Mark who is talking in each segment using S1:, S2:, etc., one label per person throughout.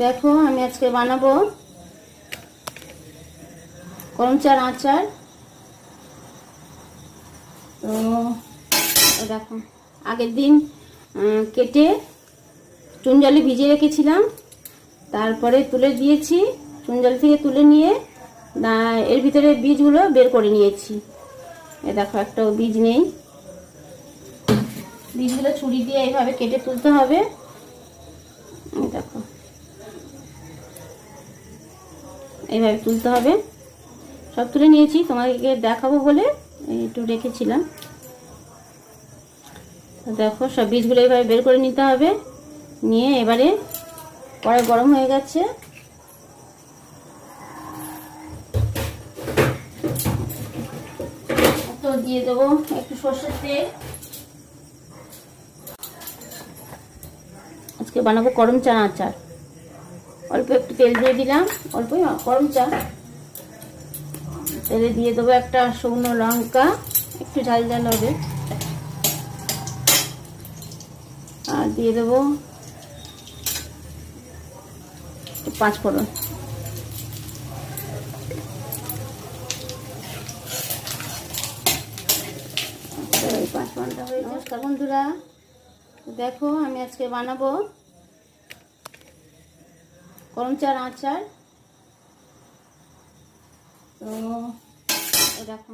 S1: দেখো আমি আজকে বানাবো করমচার আচার। তো দেখো আগের দিন কেটে চুন জলে ভিজিয়ে রেখেছিলাম, তারপরে তুলে দিয়েছি। চুন জল থেকে তুলে নিয়ে এর ভিতরে বীজগুলো বের করে নিয়েছি। এ দেখো একটাও বীজ নেই। বীজগুলো ছুরি দিয়ে এইভাবে কেটে তুলতে হবে। দেখো এইভাবে তুলতে হবে। সব তুলে নিয়েছি, তোমাদেরকে দেখাবো বলে একটু রেখেছিলাম। দেখো সব বীজগুলো এইভাবে বের করে নিতে হবে। নিয়ে এবারে কড়াই গরম হয়ে গেছে, তো দিয়ে দেবো একটু সর্ষের তেল। আজকে বানাবো করমচা আচার। অল্প একটু তেল দিয়ে দিলাম, অল্প করমচা। তেলে দিয়ে দেবো একটা শুকনো লঙ্কা, একটু ঝাল ঝাল হবে। আর দিয়ে দেবো পাঁচ ফোড়ন। নমস্কার বন্ধুরা, দেখো আমি আজকে বানাবো করমচার আচার। তো দেখো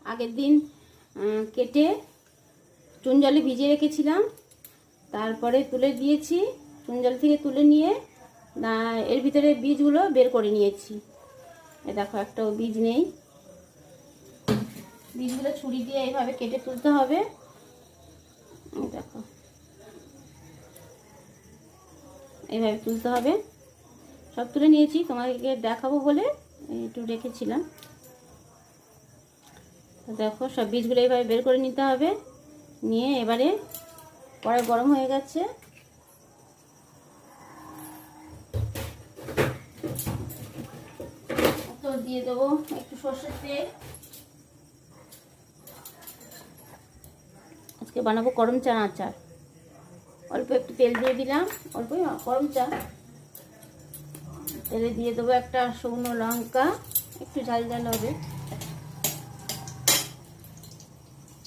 S1: আগের দিন কেটে চুন জলে ভিজিয়ে রেখেছিলাম, তারপরে তুলে দিয়েছি। চুন জল থেকে তুলে নিয়ে এর ভিতরে বীজগুলো বের করে নিয়েছি। এ দেখো একটাও বীজ নেই। বীজগুলো ছুরি দিয়ে এইভাবে কেটে তুলতে হবে। দেখো এইভাবে তুলতে হবে। সব তুলে নিয়েছি, তোমাদেরকে দেখাবো বলে একটু রেখেছিলাম। দেখো সব বীজগুলো এইভাবে বের করে নিতে হবে। নিয়ে এবারে কড়াই গরম হয়ে গেছে, তো দিয়ে দেবো একটু সর্ষের তেল। আজকে বানাবো করমচা আচার। অল্প একটু তেল দিয়ে দিলাম, অল্প করমচা। তেলে দিয়ে দেবো একটা শুকনো লঙ্কা, একটু ঝাল ঝাল হবে।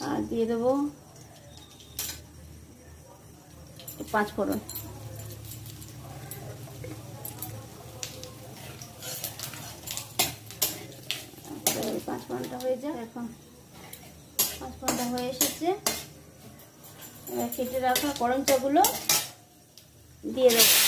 S1: আর দিয়ে দেবো পাঁচ ফোড়ন। পাঁচ ফোড়নটা হয়ে যায়। এখন পাঁচ ফোড়নটা হয়ে এসেছে। এবার কেটে রাখা করমচাগুলো দিয়ে দেবো।